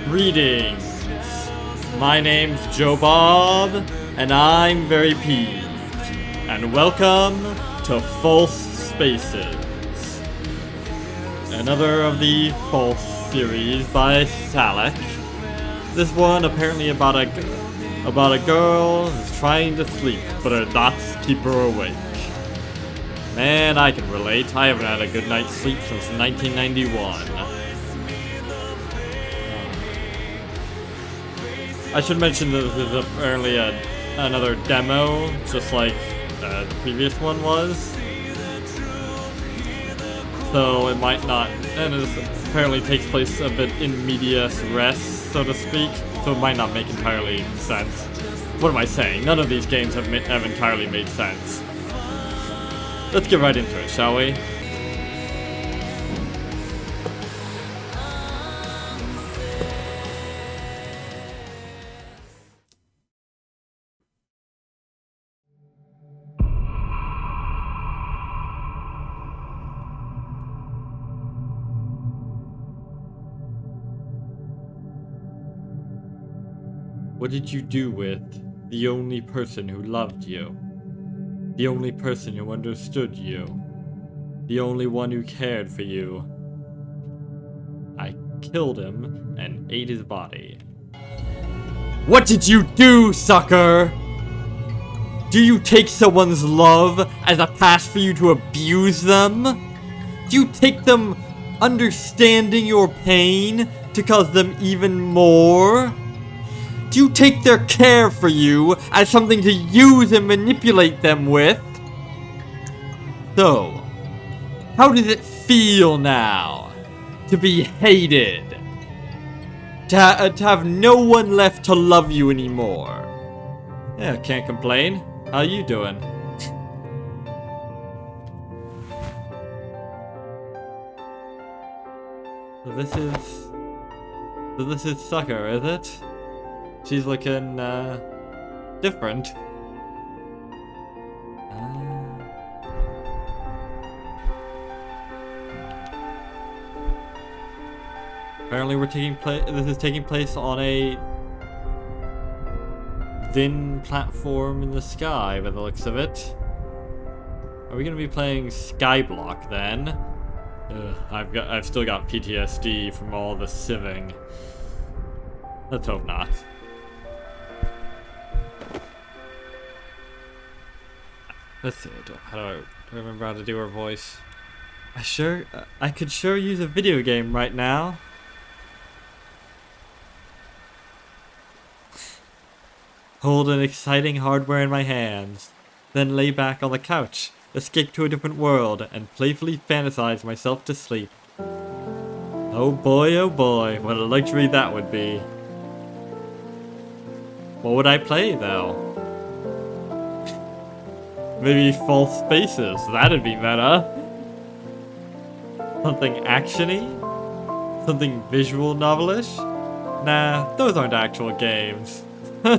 Greetings. My name's Joe Bob, and I'm very peeved. And welcome to False Spaces. Another of the False series by Salek. This one apparently about a girl who's trying to sleep, but her thoughts keep her awake. Man, I can relate. I haven't had a good night's sleep since 1991. I should mention that this is apparently another demo, just like the previous one was. So it might not, and it apparently takes place a bit in medias res, so to speak. So it might not make entirely sense. What am I saying? None of these games have entirely made sense. Let's get right into it, shall we? What did you do with the only person who loved you? The only person who understood you? The only one who cared for you? I killed him and ate his body. What did you do, sucker? Do you take someone's love as a pass for you to abuse them? Do you take them understanding your pain to cause them even more? Do you take their care for you as something to use and manipulate them with? So, how does it feel now to be hated? To have no one left to love you anymore? Yeah, can't complain. How you doing? So this is Sucker, is it? She's looking, different. Apparently this is taking place on a thin platform in the sky by the looks of it. Are we gonna be playing Skyblock then? I've still got PTSD from all the sieving. Let's hope not. Let's see, how do I remember how to do her voice? I could sure use a video game right now. Hold an exciting hardware in my hands, then lay back on the couch, escape to a different world, and playfully fantasize myself to sleep. Oh boy, what a luxury that would be. What would I play, though? Maybe False Spaces, that'd be meta. Something actiony? Something visual novelish? Nah, those aren't actual games. You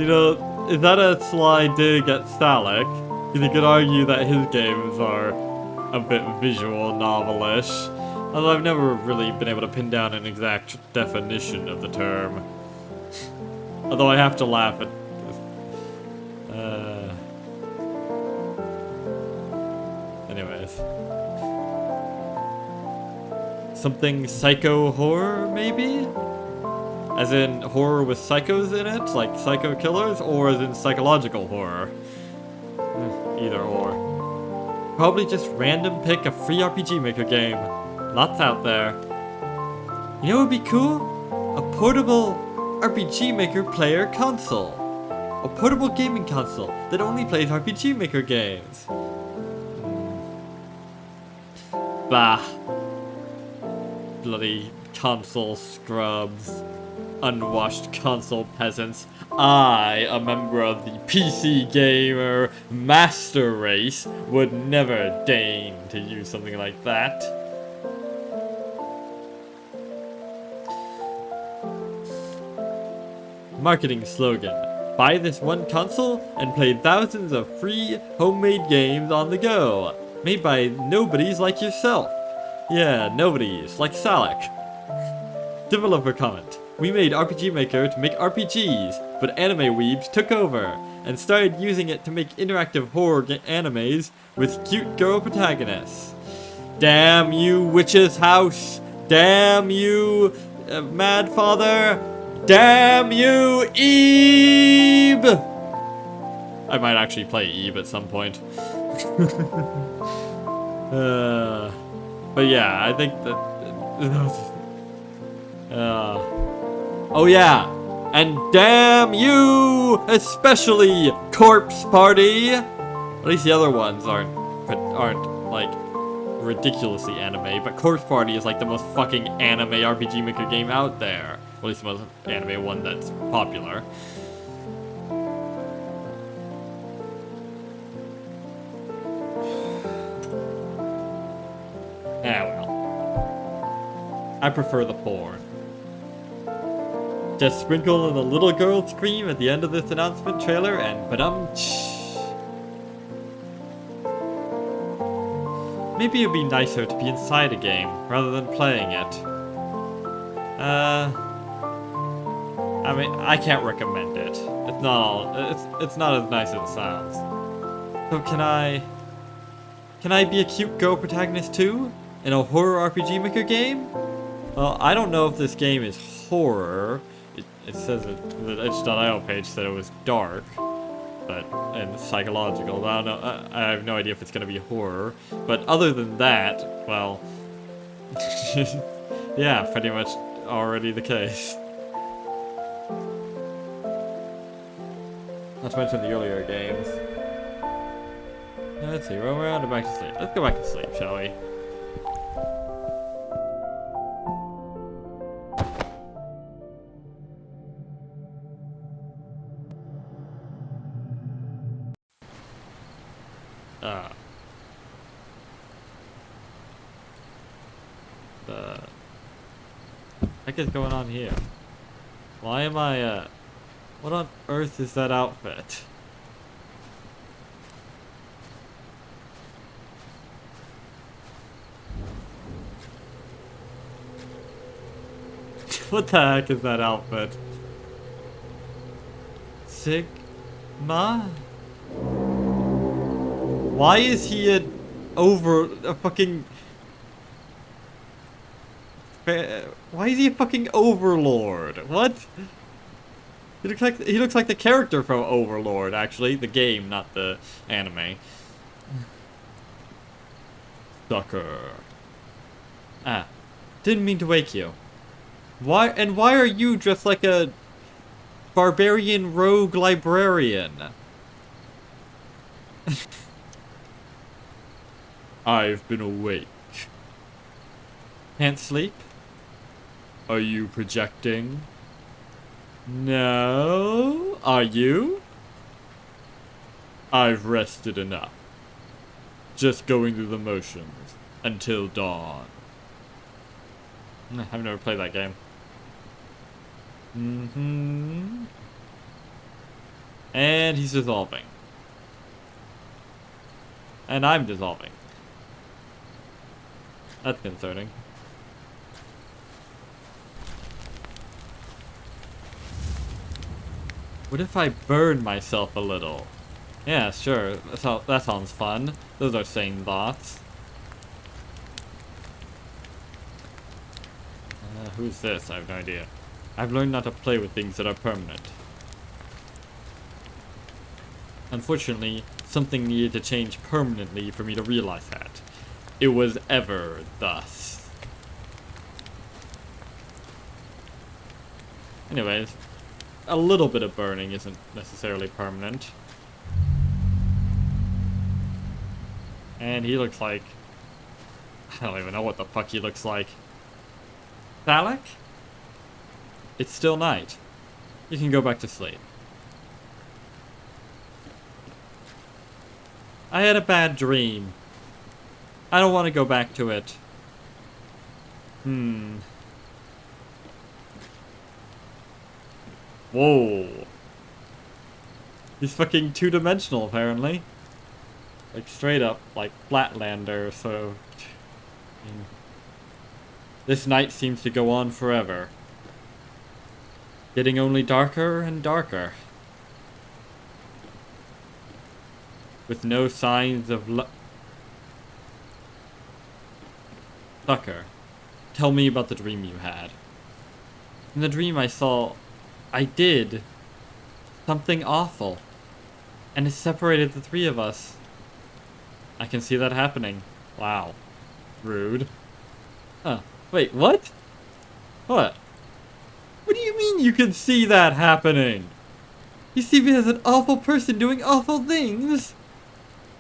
know, is that a sly dig at Salek? Because you could argue that his games are a bit visual novelish. Although I've never really been able to pin down an exact definition of the term. Although I have to laugh at... Anyways. Something psycho horror, maybe? As in horror with psychos in it? Like psycho killers? Or as in psychological horror? Either or. Probably just random pick a free RPG Maker game. Lots out there. You know what would be cool? A portable RPG Maker player console. A portable gaming console that only plays RPG Maker games. Bah. Bloody console scrubs. Unwashed console peasants. I, a member of the PC Gamer Master Race, would never deign to use something like that. Marketing slogan: buy this one console and play thousands of free homemade games on the go. Made by nobodies like yourself. Yeah, nobodies, like Salak. Developer comment. We made RPG Maker to make RPGs, but anime weebs took over and started using it to make interactive horror animes with cute girl protagonists. Damn you, witch's house! Damn you, mad father! Damn you, Ebe! I might actually play Ebe at some point. But yeah, I think that. Oh yeah, and damn you, especially Corpse Party. At least the other ones aren't like ridiculously anime, but Corpse Party is like the most fucking anime RPG Maker game out there. Or at least the most anime one that's popular. Ah well. I prefer the porn. Just sprinkle in a little girl scream at the end of this announcement trailer and ba-dum-tsh. Maybe it'd be nicer to be inside a game rather than playing it. I mean, I can't recommend it. It's not as nice as it sounds. So can I be a cute girl protagonist too? In a horror RPG Maker game? Well, I don't know if this game is horror. It says the itch.io page said it was dark, and psychological. I don't know. I have no idea if it's gonna be horror. But other than that, well, yeah, pretty much already the case. Not to mention the earlier games. Let's see, well, we're on to back to sleep. Let's go back to sleep, shall we? The heck is going on here? Why am I, what on earth is that outfit? What the heck is that outfit? Sigma? Why is he a fucking... Why is he a fucking overlord? What? He looks like the character from Overlord, actually. The game, not the anime. Sucker. Ah. Didn't mean to wake you. Why are you dressed like a barbarian rogue librarian? I've been awake. Can't sleep? Are you projecting? No? Are you? I've rested enough. Just going through the motions until dawn. I've never played that game. And he's dissolving. And I'm dissolving. That's concerning. What if I burn myself a little? Yeah, sure. That sounds fun. Those are sane thoughts. Who's this? I have no idea. I've learned not to play with things that are permanent. Unfortunately, something needed to change permanently for me to realize that. It was ever thus. Anyways, a little bit of burning isn't necessarily permanent. And he looks like... I don't even know what the fuck he looks like. Thalek? It's still night. You can go back to sleep. I had a bad dream. I don't want to go back to it. Whoa. He's fucking two-dimensional, apparently. Like, straight up, like, Flatlander, so... This night seems to go on forever. Getting only darker and darker. With no signs of Succour, tell me about the dream you had. In the dream I did something awful. And it separated the three of us. I can see that happening. Wow. Rude. Huh. Wait, what? What? What do you mean you can see that happening? You see me as an awful person doing awful things?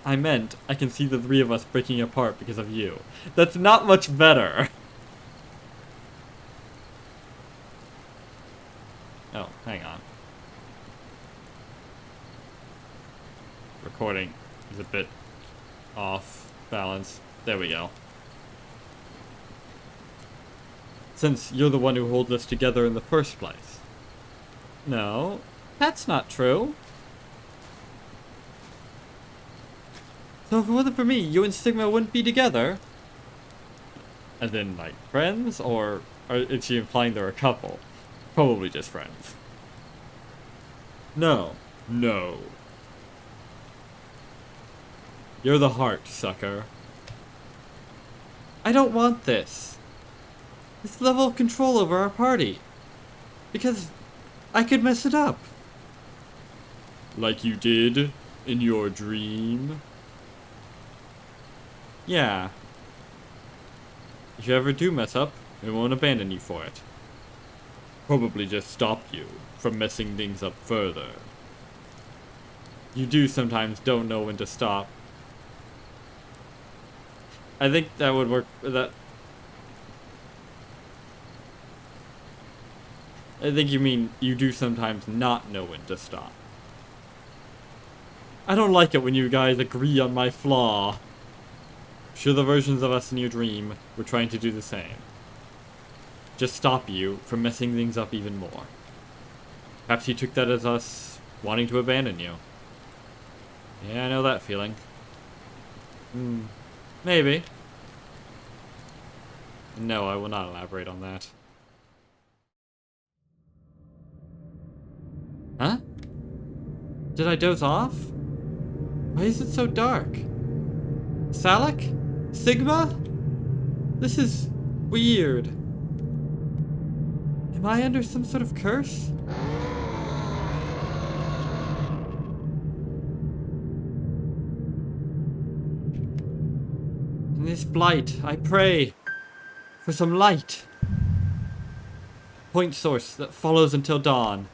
I meant, I can see the three of us breaking apart because of you. That's not much better. Oh, hang on. Recording is a bit off balance. There we go. Since you're the one who holds us together in the first place. No, that's not true. So if it wasn't for me, you and Sigma wouldn't be together? As in, like, friends? Or is she implying they're a couple? Probably just friends. No. No. You're the heart, Succour. I don't want this. This level of control over our party. Because I could mess it up. Like you did in your dream? Yeah. If you ever do mess up, we won't abandon you for it. Probably just stop you from messing things up further. You do sometimes don't know when to stop. I think that would work. I think you mean you do sometimes not know when to stop. I don't like it when you guys agree on my flaw. I'm sure the versions of us in your dream were trying to do the same. Just stop you from messing things up even more. Perhaps you took that as us wanting to abandon you. Yeah, I know that feeling. Maybe. No, I will not elaborate on that. Huh? Did I doze off? Why is it so dark? Salic? Sigma? This is weird. Am I under some sort of curse? In this blight, I pray for some light. Point source that follows until dawn,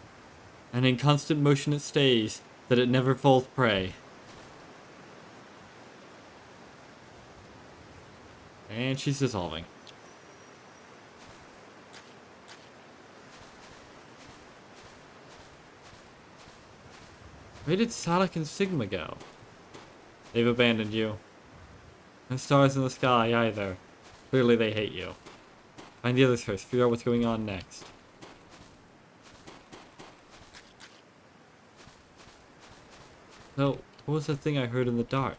and in constant motion it stays, that it never falls prey. And she's dissolving. Where did Salic and Sigma go? They've abandoned you. No stars in the sky either. Clearly they hate you. Find the others first, figure out what's going on next. So, what was that thing I heard in the dark?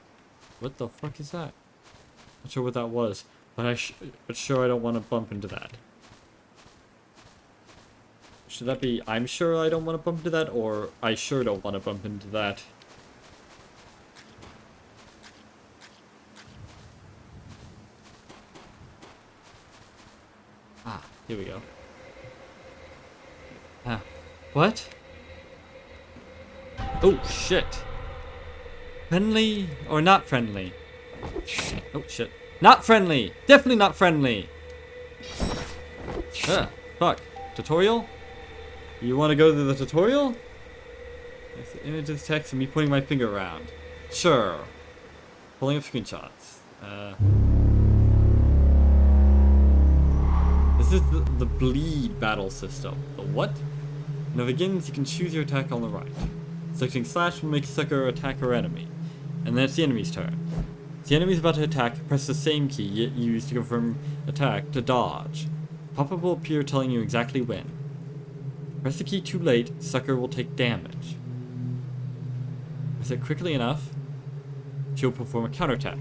What the fuck is that? Not sure what that was, but sure I don't want to bump into that. Should that be, I'm sure I don't want to bump into that, or I sure don't want to bump into that? Ah, here we go. Ah, what? Oh, shit. Friendly or not friendly? Oh, shit. Not friendly! Definitely not friendly! Fuck. Tutorial? You want to go to the tutorial? It's the images, text, and me pointing my finger around. Sure. Pulling up screenshots. This is the bleed battle system. The what? When it begins, you can choose your attack on the right. Selecting slash will make Succour attack her enemy. And then it's the enemy's turn. If the enemy's about to attack, press the same key you used to confirm attack to dodge. Pop-up will appear telling you exactly when. Press the key too late, Succour will take damage. Press it quickly enough. she'll perform a counterattack.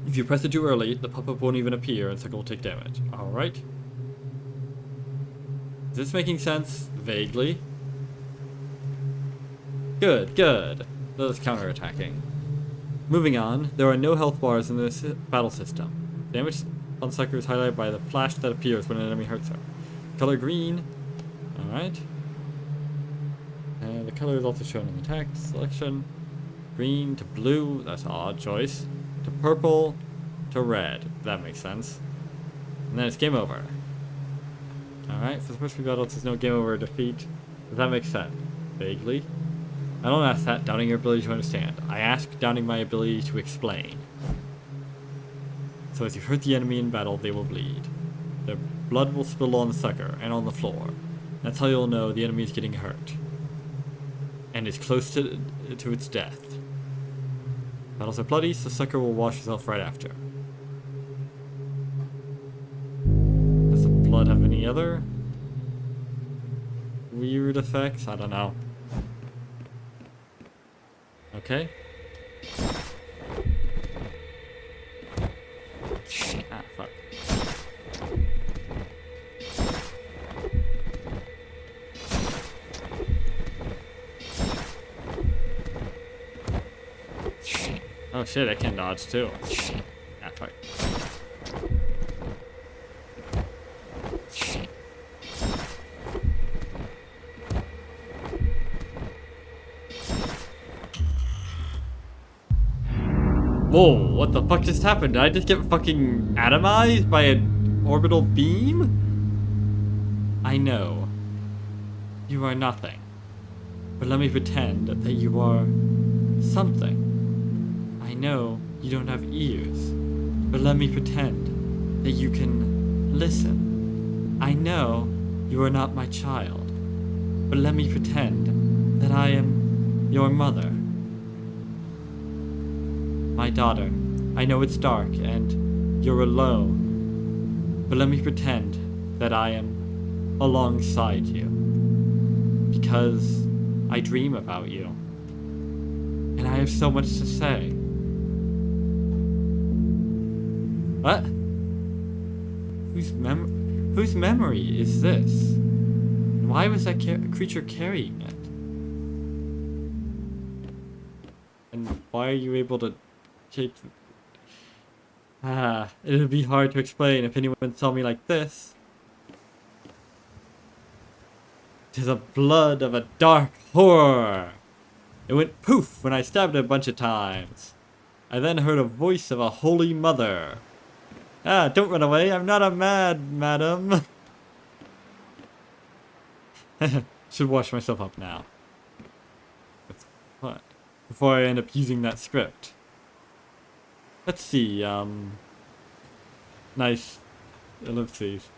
If you press it too early, the pop-up won't even appear and Succour will take damage. Alright. Is this making sense? Vaguely. Good, good. Those counterattacking. Moving on, there are no health bars in this battle system. Damage on Succour is highlighted by the flash that appears when an enemy hurts her. Color green. Alright. And the color is also shown in the text selection. Green to blue, that's an odd choice. To purple to red. That makes sense. And then it's game over. Alright, for the first few battles there's no game over or defeat. Does that make sense? Vaguely. I don't ask that, doubting your ability to understand. I ask, doubting my ability to explain. So as you hurt the enemy in battle, they will bleed. Their blood will spill on the Succour and on the floor. That's how you'll know the enemy is getting hurt. And is close to its death. Battles are bloody, so Succour will wash herself right after. Does the blood have any other weird effects? I don't know. Okay. Ah, fuck. Oh shit, I can dodge too. Ah, fuck. Whoa, what the fuck just happened? Did I just get fucking atomized by an orbital beam? I know. You are nothing. But let me pretend that you are something. I know you don't have ears, but let me pretend that you can listen. I know you are not my child, but let me pretend that I am your mother. My daughter, I know it's dark and you're alone, but let me pretend that I am alongside you, because I dream about you, and I have so much to say. What? Whose memory is this? And why was that creature carrying it? And why are you able to take... it would be hard to explain if anyone saw me like this. 'Tis the blood of a dark horror. It went poof when I stabbed it a bunch of times. I then heard a voice of a holy mother. Ah, don't run away. I'm not a madam. Should wash myself up now. What? Before I end up using that script. Let's see, nice ellipses.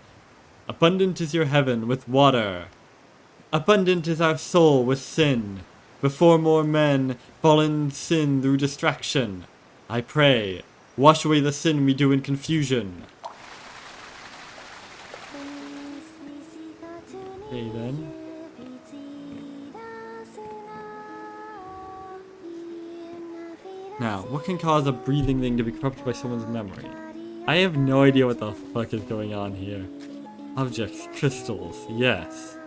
Abundant is your heaven with water. Abundant is our soul with sin. Before more men fall in sin through distraction. I pray, wash away the sin we do in confusion. Okay then. Now, what can cause a breathing thing to be corrupted by someone's memory? I have no idea what the fuck is going on here. Objects, crystals, yes.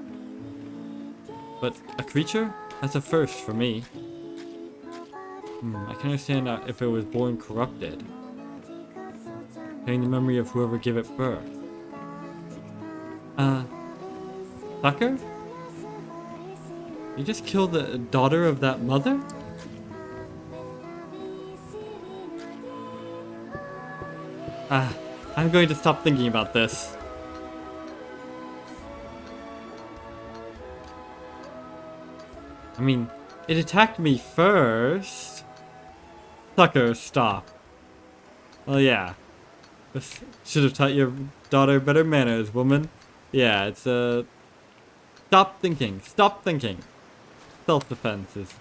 But a creature? That's a first for me. I can understand if it was born corrupted. Carrying the memory of whoever gave it birth. Succour? You just killed the daughter of that mother? I'm going to stop thinking about this. I mean, it attacked me first. Succour, stop. Well, yeah. This should have taught your daughter better manners, woman. Yeah, it's, Stop thinking. Stop thinking. Self-defense is...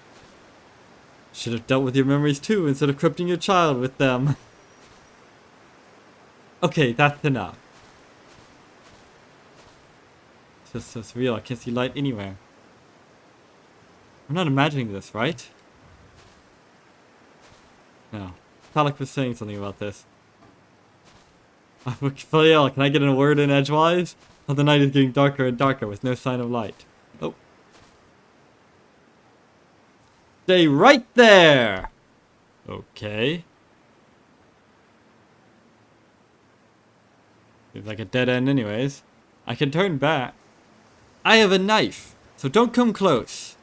Should have dealt with your memories too, instead of corrupting your child with them. Okay, that's enough. It's just so surreal, I can't see light anywhere. I'm not imagining this, right? No. Talik was saying something about this. Flail, can I get a word in edgewise? Oh, the night is getting darker and darker with no sign of light. Oh. Stay right there! Okay. Seems like a dead end anyways. I can turn back. I have a knife, so don't come close.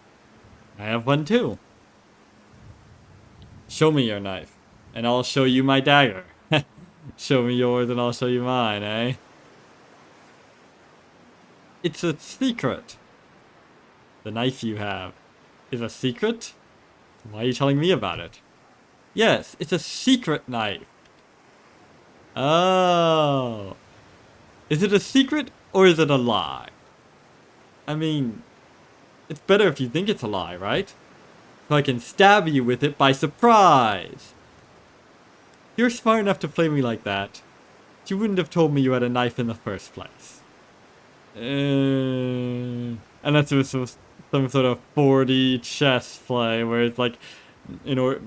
I have one too. Show me your knife, and I'll show you my dagger. Show me yours and I'll show you mine, eh? It's a secret. The knife you have is a secret? Why are you telling me about it? Yes, it's a secret knife. Oh. Is it a secret or is it a lie? I mean, it's better if you think it's a lie, right? So I can stab you with it by surprise. You're smart enough to play me like that. You wouldn't have told me you had a knife in the first place. Unless it was some sort of 4D chess play where it's like, in order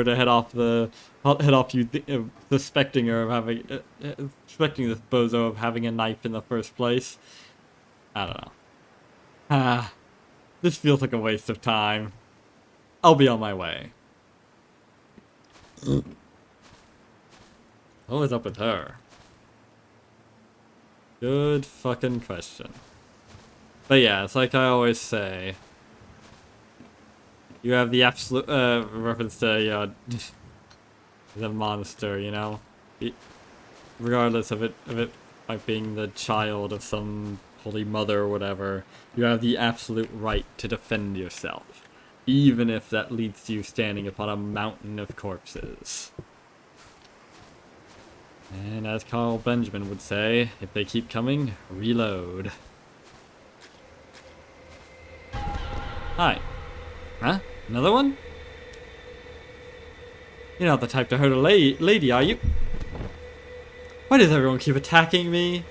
to head off you suspecting her of having suspecting this bozo of having a knife in the first place. I don't know. This feels like a waste of time. I'll be on my way. What was up with her? Good fucking question. But yeah, it's like I always say. You have the absolute reference to the monster, you know, regardless of it like being the child of some holy mother or whatever. You have the absolute right to defend yourself, even if that leads to you standing upon a mountain of corpses. And as Carl Benjamin would say, if they keep coming, reload. Hi. Huh? Another one? You're not the type to hurt a lady, are you? Why does everyone keep attacking me?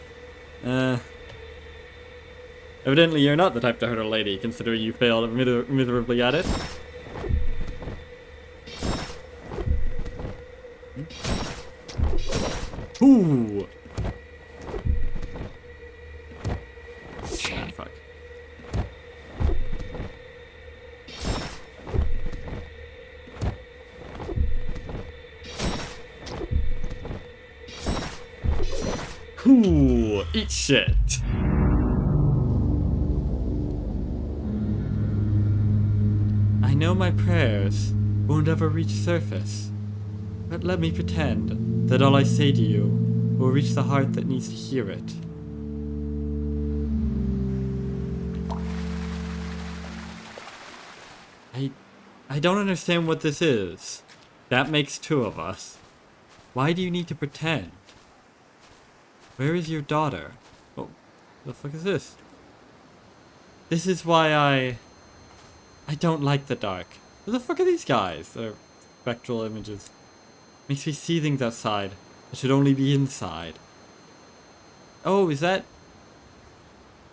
Evidently you're not the type to hurt a lady, considering you failed miserably at it. Ooh! Ah, fuck. Ooh! Eat shit! I know my prayers won't ever reach surface, but let me pretend that all I say to you will reach the heart that needs to hear it. I don't understand what this is. That makes two of us. Why do you need to pretend? Where is your daughter? Oh, the fuck is this? This is why I don't like the dark. Who the fuck are these guys? They're spectral images. Makes me see things outside that should only be inside. Oh, is that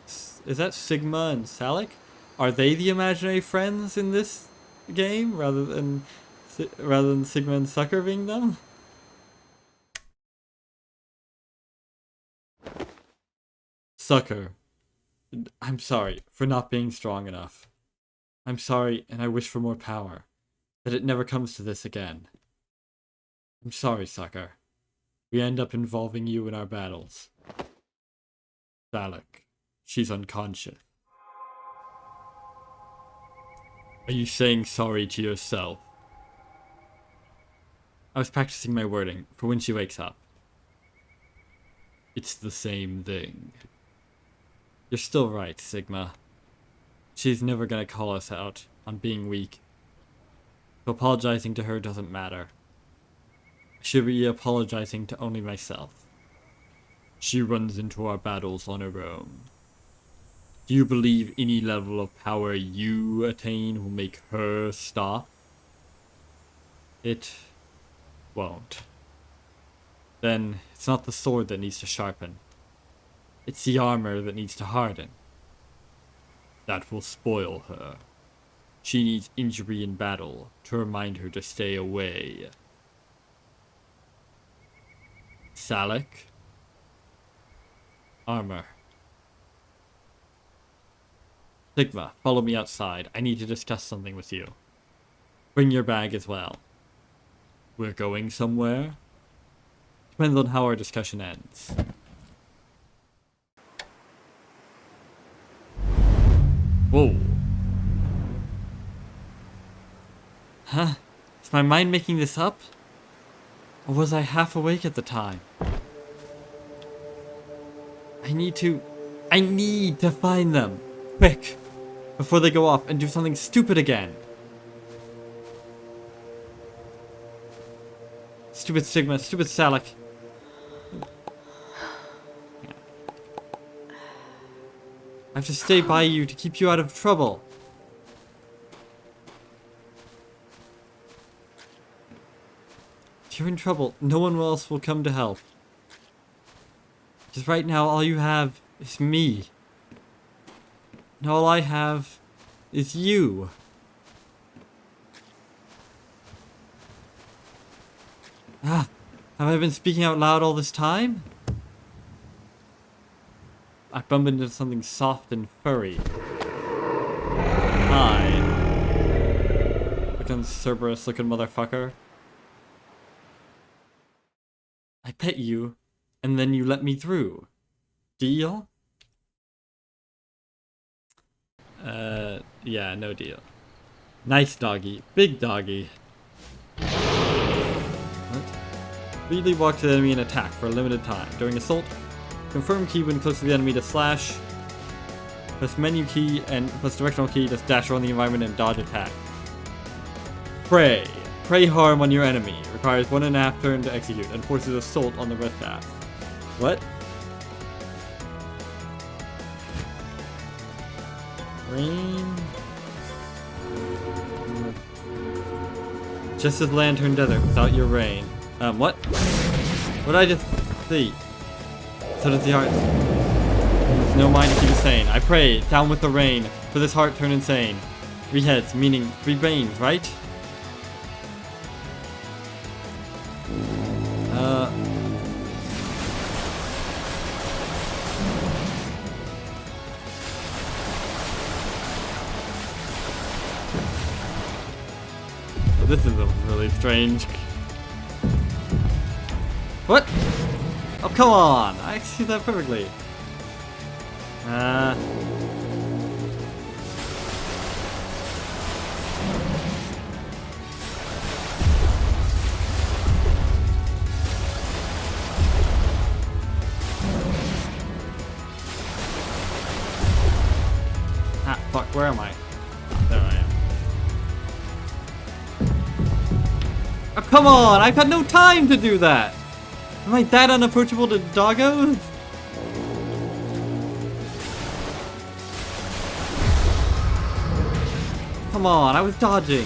Sigma and Salik? Are they the imaginary friends in this game rather than Sigma and Succour being them? Succour, I'm sorry for not being strong enough. I'm sorry, and I wish for more power, that it never comes to this again. I'm sorry, Succour. We end up involving you in our battles. Salik, she's unconscious. Are you saying sorry to yourself? I was practicing my wording for when she wakes up. It's the same thing. You're still right, Sigma. She's never gonna call us out on being weak. So apologizing to her doesn't matter. I should be apologizing to only myself. She runs into our battles on her own. Do you believe any level of power you attain will make her stop? It won't. Then it's not the sword that needs to sharpen. It's the armor that needs to harden. That will spoil her. She needs injury in battle to remind her to stay away. Salic? Armor. Sigma, follow me outside. I need to discuss something with you. Bring your bag as well. We're going somewhere? Depends on how our discussion ends. Whoa. Huh? Is my mind making this up? Or was I half awake at the time? I need to find them. Quick. Before they go off and do something stupid again. Stupid Sigma, stupid Salic. I have to stay by you to keep you out of trouble. If you're in trouble, no one else will come to help. Because right now, all you have is me. And all I have is you. Ah, have I been speaking out loud all this time? I bump into something soft and furry. Hi. Fucking Cerberus looking motherfucker. I pet you, and then you let me through. Deal? Yeah, no deal. Nice doggy. Big doggy. What? Immediately walk to the enemy and attack for a limited time. During assault, confirm key when close to the enemy to slash. Press menu key and press directional key to dash around the environment and dodge attack. Pray. Pray harm on your enemy. Requires 1.5 turn to execute and forces assault on the rest half. What? Rain. Just as Lantern Desert without your rain. What? What did I just see? So does the heart. There's no mind to keep it sane. I pray, down with the rain, for this heart turn insane. 3 heads, meaning 3 brains, right? This is really strange. What? Oh, come on! I see that perfectly. Ah, fuck, where am I? There I am. Oh, come on! I've got no time to do that! Am I that unapproachable to doggos? Come on, I was dodging.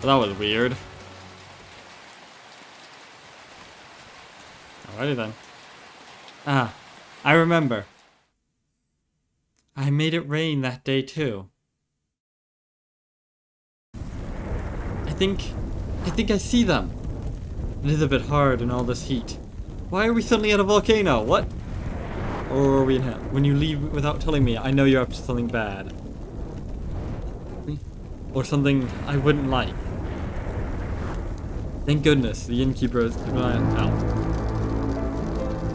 Well, that was weird. Alrighty then. Ah, I remember. I made it rain that day too. I think I see them. It is a bit hard in all this heat. Why are we suddenly at a volcano? What? Or are we in hell? When you leave without telling me, I know you're up to something bad. Or something I wouldn't like. Thank goodness the innkeeper is out.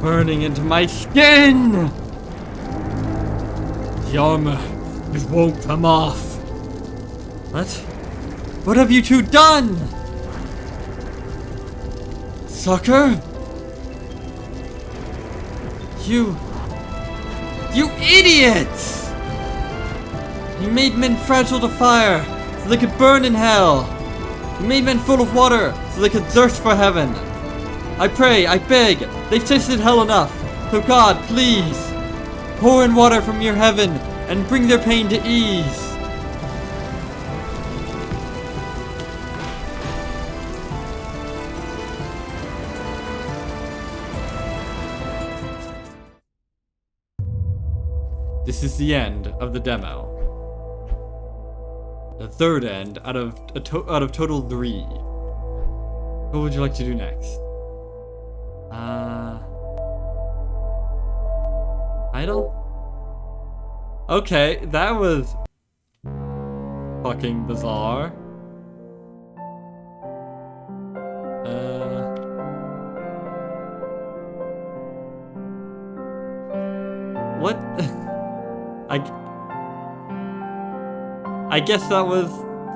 Burning into my skin! The armor, it won't come off. What? What have you two done? Succour? You idiots! You made men fragile to fire, so they could burn in hell. You made men full of water, so they could thirst for heaven. I pray, I beg, they've tasted hell enough. So God, please, pour in water from your heaven and bring their pain to ease. This is the end of the demo. The third end out of total 3. What would you like to do next? Idle? Okay, that was fucking bizarre. What? I guess that was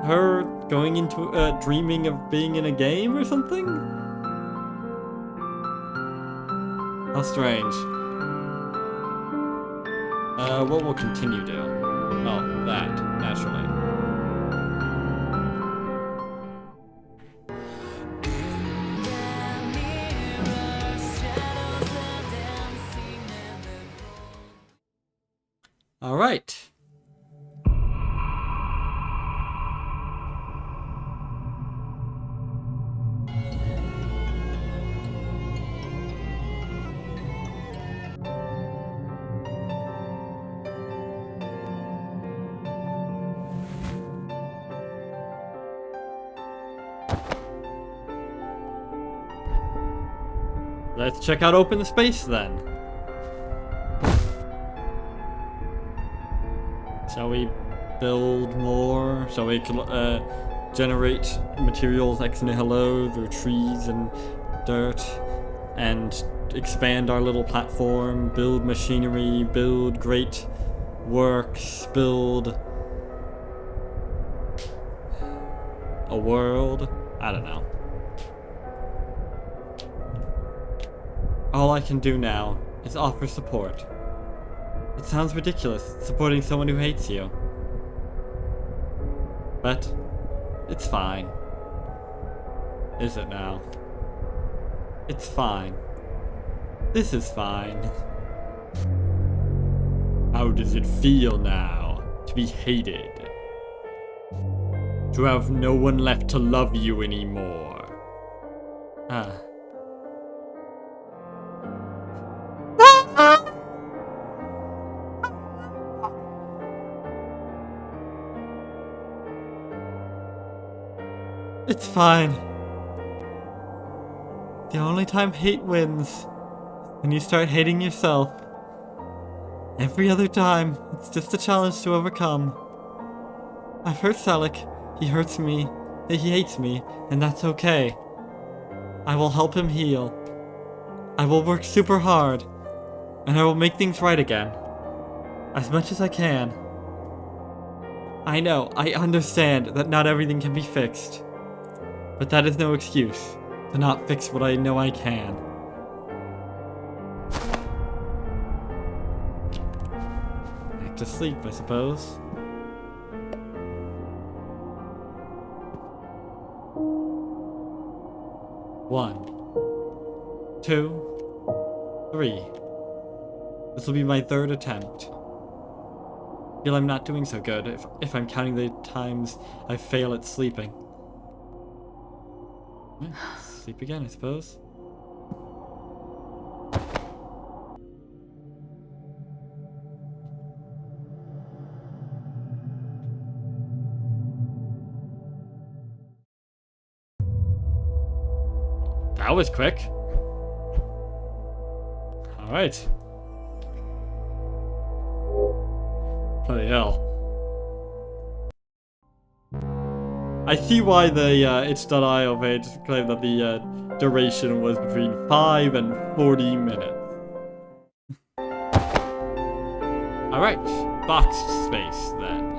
her going into dreaming of being in a game or something? How strange. What will continue do? Oh, that, naturally. All right. Let's check out open space then. Shall we build more? Shall we generate materials ex nihilo through trees and dirt and expand our little platform, build machinery, build great works, build a world? I don't know. All I can do now is offer support. It sounds ridiculous, supporting someone who hates you. But it's fine. Is it now? It's fine. This is fine. How does it feel now to be hated? To have no one left to love you anymore? It's fine. The only time hate wins is when you start hating yourself. Every other time, it's just a challenge to overcome. I've hurt Salik, he hurts me, he hates me, and that's okay. I will help him heal. I will work super hard, and I will make things right again. As much as I can. I know, I understand that not everything can be fixed. But that is no excuse to not fix what I know I can. Back to sleep, I suppose. One, 2, 3. This will be my third attempt. I feel I'm not doing so good if I'm counting the times I fail at sleeping. Sleep again, I suppose. That was quick. Alright. Bloody hell. I see why the itch.io page claimed that the duration was between 5 and 40 minutes. Alright, boxed space then.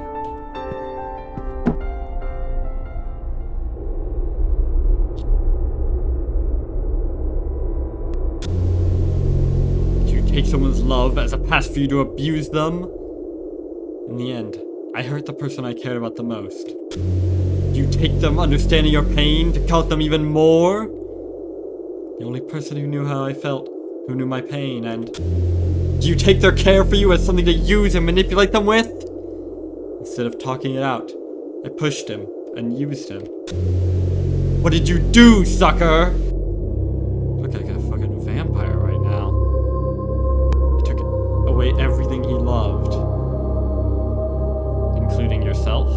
Did you take someone's love as a pass for you to abuse them? In the end, I hurt the person I cared about the most. Do you take them understanding your pain to count them even more? The only person who knew how I felt, who knew my pain, and... Do you take their care for you as something to use and manipulate them with? Instead of talking it out, I pushed him and used him. What did you do, sucker? I look like a fucking vampire right now. I took it. Oh away everything he loved, including yourself.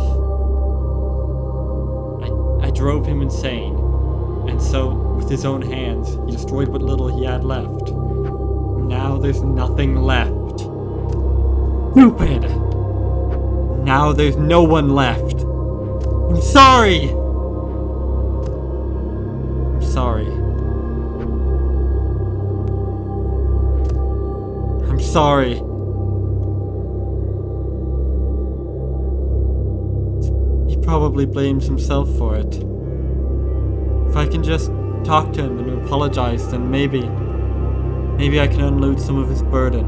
I drove him insane, and so, with his own hands, he destroyed what little he had left. Now there's nothing left. Stupid! Now there's no one left. I'm sorry! I'm sorry. I'm sorry. He probably blames himself for it. If I can just talk to him and apologize, then maybe I can unload some of his burden.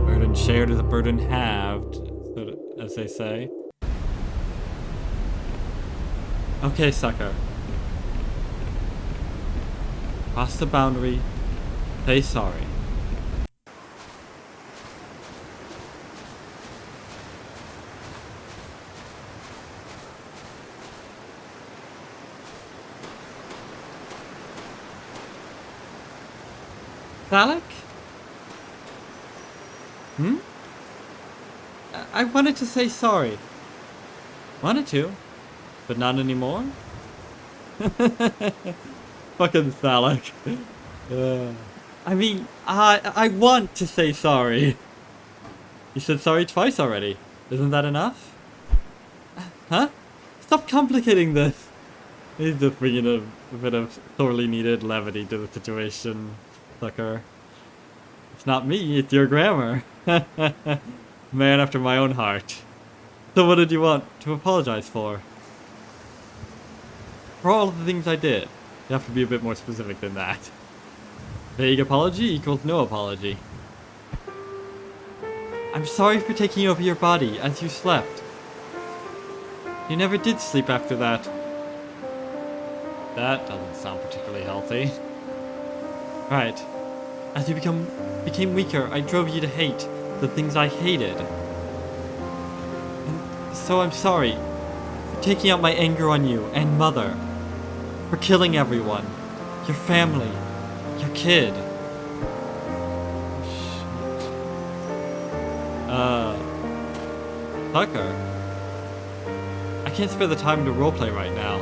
Burden shared is a burden halved, as they say. Okay, sucker. Cross the boundary. Say sorry. Alec? I wanted to say sorry. Wanted to, but not anymore? Fucking Thalek. I mean, I want to say sorry. You said sorry twice already. Isn't that enough? Huh? Stop complicating this. He's just bringing a bit of sorely needed levity to the situation, sucker. It's not me, it's your grammar. Man after my own heart. So what did you want to apologize for? For all of the things I did. You have to be a bit more specific than that. Vague apology equals no apology. I'm sorry for taking over your body as you slept. You never did sleep after that. That doesn't sound particularly healthy. Right. As you became weaker, I drove you to hate the things I hated. And so I'm sorry for taking out my anger on you and Mother. For killing everyone. Your family. Your kid. Tucker. I can't spare the time to roleplay right now.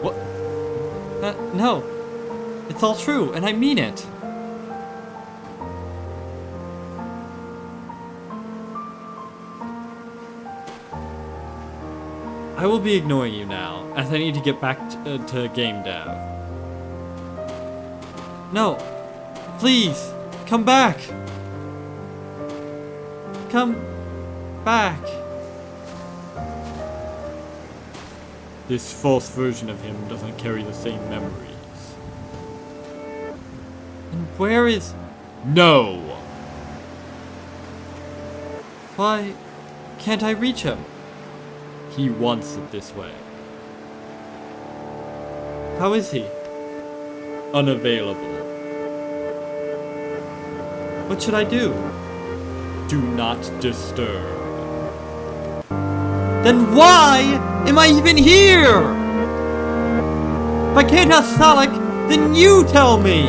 What? No. It's all true, and I mean it. I will be ignoring you now, as I need to get back to game dev. No. Please. Come back. Come back. This false version of him doesn't carry the same memories. And where is... No! Why can't I reach him? He wants it this way. How is he? Unavailable. What should I do? Do not disturb. Then why am I even here? If I can't ask Salak, then you tell me!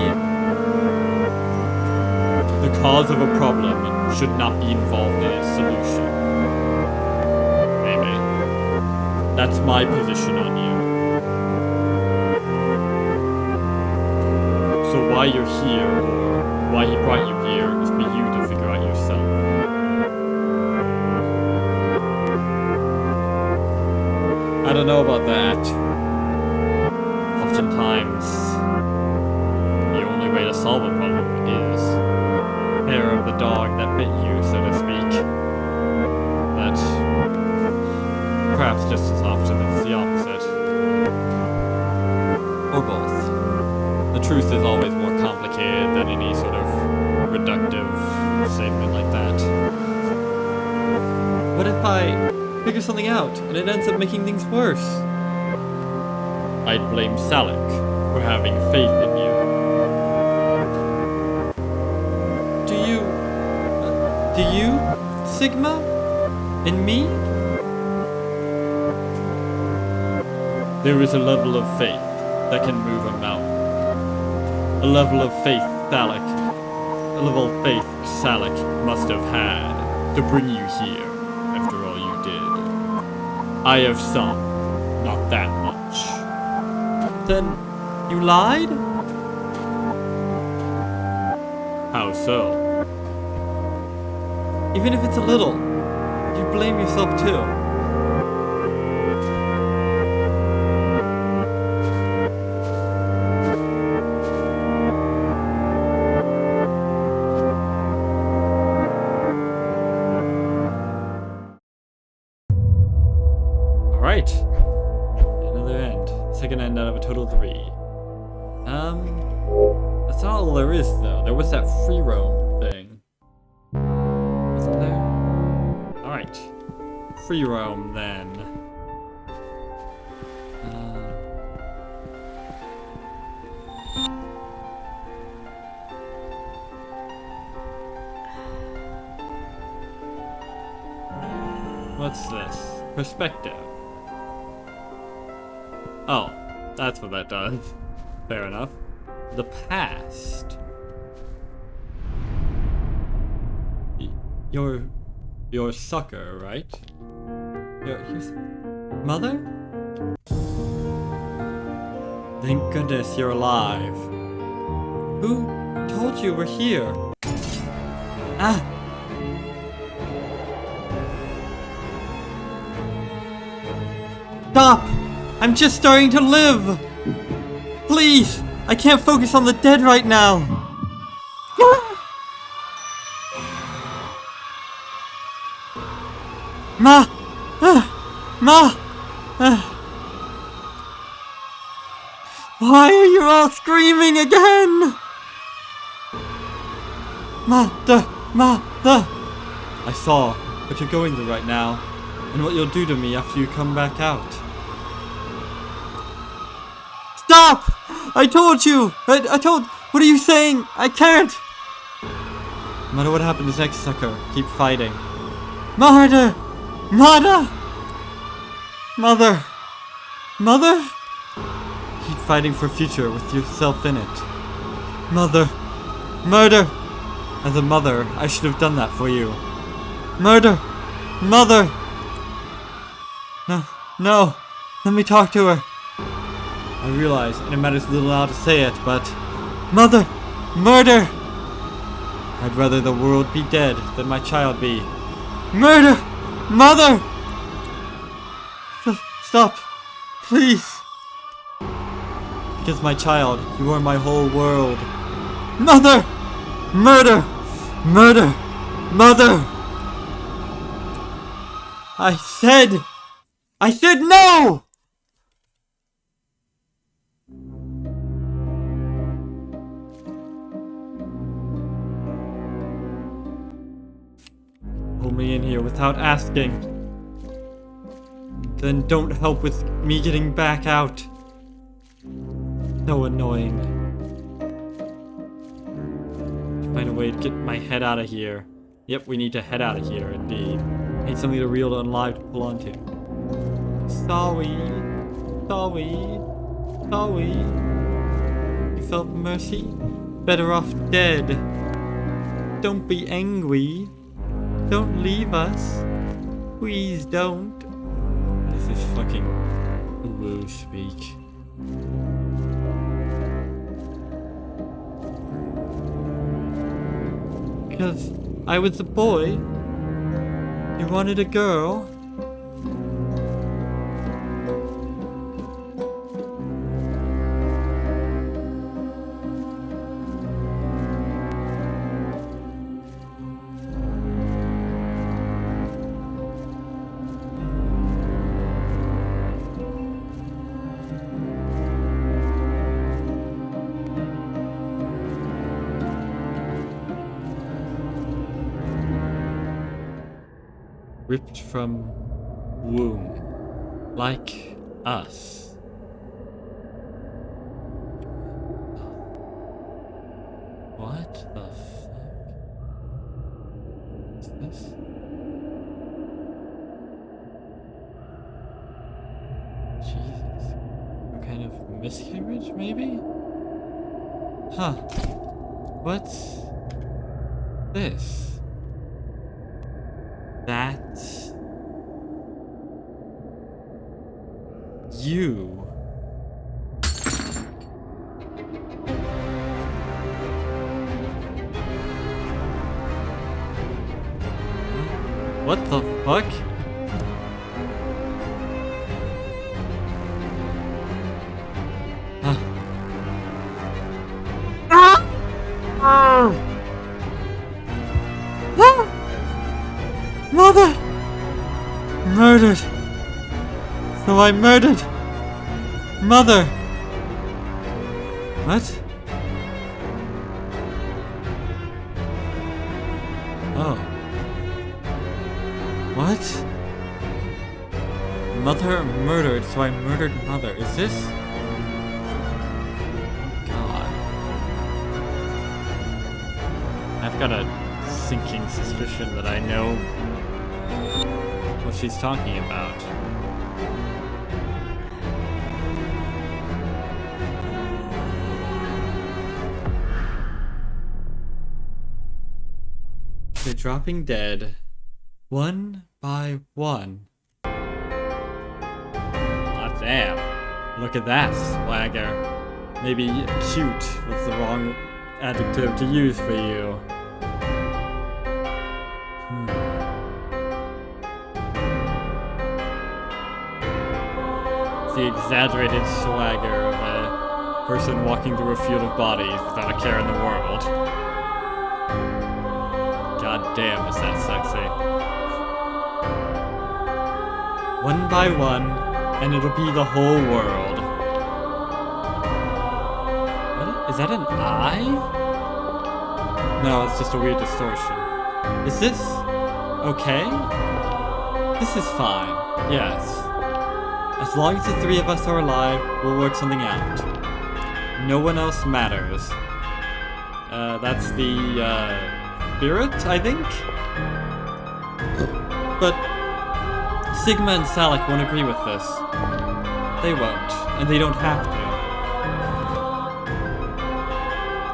The cause of a problem should not be involved in its solution. Maybe. That's my position on you. So why you're here, or why he brought you here, is for you to figure out yourself. I don't know about that. Oftentimes, the only way to solve a problem is hair of the dog that bit you, so to speak. But perhaps just as often it's the opposite. Or both. The truth is always more complicated than any sort of reductive statement like that. What if I figure something out and it ends up making things worse? I'd blame Salak for having faith in you. Do you, Sigma? In me? There is a level of faith that can move a mountain. A level of faith Salik must have had to bring you here after all you did. I have some, not that much. Then you lied? How so? Even if it's a little, you blame yourself too. Alright. Another end. Second end out of a total of 3. That's not all there is though. There was that free roam thing. Wasn't there? Alright. Free roam then. What's this? Perspective. Oh, that's what that does. Fair enough. The past. Your sucker, right? Your mother? Thank goodness you're alive. Who told you we're here? Ah! Stop! I'm just starting to live! Please! I can't focus on the dead right now! Ma! Ma! Why are you all screaming again? Mother! I saw what you're going through right now, and what you'll do to me after you come back out. Stop! I told you! What are you saying? I can't! No matter what happens next, sucker, keep fighting. Mother! Mother! Keep fighting for a future with yourself in it. Mother! As a mother, I should have done that for you. Mother! No! Let me talk to her. I realize, and it matters little how to say it, but... Murder! I'd rather the world be dead than my child be. Mother! Stop! Please! Because my child, you are my whole world. Mother! I said no! Pull me in here without asking. Then don't help with me getting back out. So annoying. Find a way to get my head out of here. Yep, we need to head out of here, indeed. Need something to real and live to pull onto. Sorry. You felt mercy? Better off dead. Don't be angry. Don't leave us. Please don't. This is fucking woo speak. Because I was a boy. You wanted a girl. Ripped from womb, like us. What the fuck is this? Jesus. Some kind of miscarriage, maybe? Huh. What's this? That's you. What the fuck? Mother! Murdered! So I murdered Mother! What? Oh. What? Mother murdered, so I murdered Mother. Is this? God. I've got a sinking suspicion that I know what she's talking about. They're dropping dead, one by one. Ah, damn. Look at that, swagger. Maybe cute was the wrong adjective to use for you. The exaggerated swagger of a person walking through a field of bodies without a care in the world. God damn, is that sexy. One by one, and it'll be the whole world. What? Is that an eye? No, it's just a weird distortion. Is this okay? This is fine, yes. As long as the three of us are alive, we'll work something out. No one else matters. That's the, spirit, I think? But Sigma and Salik won't agree with this. They won't, and they don't have to.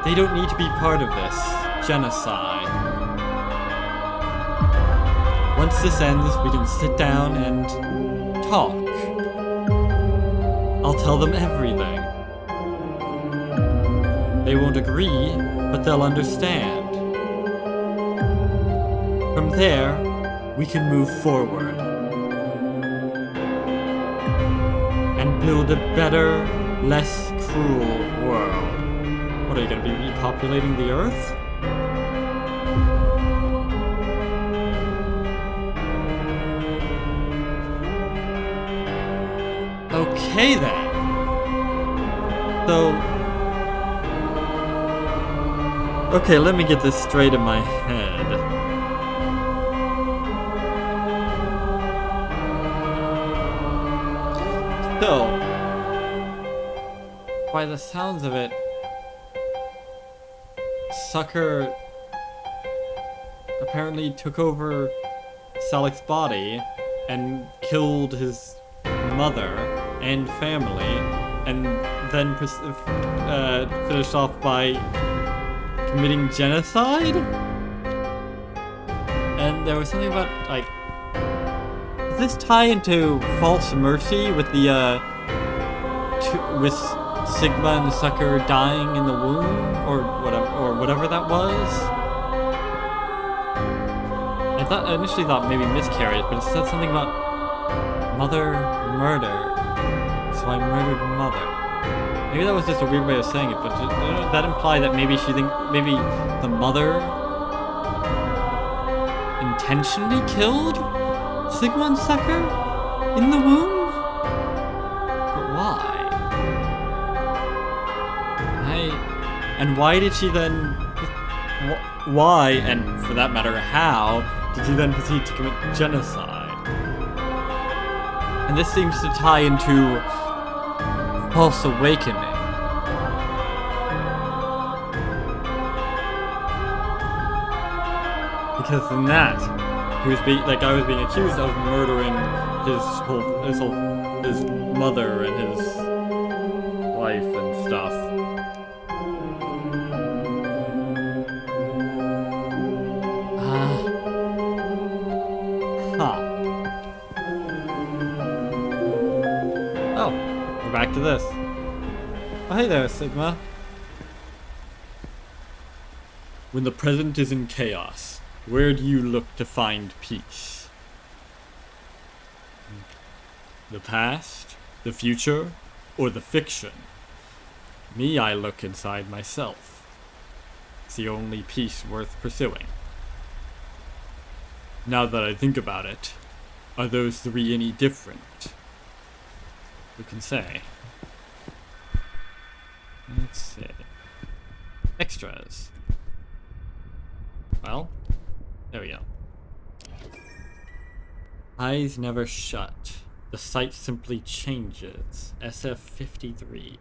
They don't need to be part of this genocide. Once this ends, we can sit down and talk. I'll tell them everything. They won't agree, but they'll understand. From there, we can move forward. And build a better, less cruel world. What, are you gonna be repopulating the Earth? Okay then. So... okay, let me get this straight in my head. So... by the sounds of it... Succour... apparently took over Salik's body and killed his mother and family, and then finished off by committing genocide? And there was something about, like... does this tie into False Mercy with the, with Sigma and Succour dying in the womb? Or whatever that was? I initially thought maybe miscarriage, but it said something about Mother murder. So I murdered Mother. Maybe that was just a weird way of saying it, but that implied that maybe maybe the mother intentionally killed Sigma and Succour in the womb? But why? And why did she then... why, and for that matter, how, did she then proceed to commit genocide? And this seems to tie into False Awakening. Because in that, I was being accused of murdering his mother and his wife and stuff. back to this. Oh, hey there, Sigma. When the present is in chaos, where do you look to find peace? The past, the future, or the fiction? Me, I look inside myself. It's the only peace worth pursuing. Now that I think about it, are those three any different? Who can say? Let's see. Extras. Well, there we go. Eyes never shut. The sight simply changes. SF-53.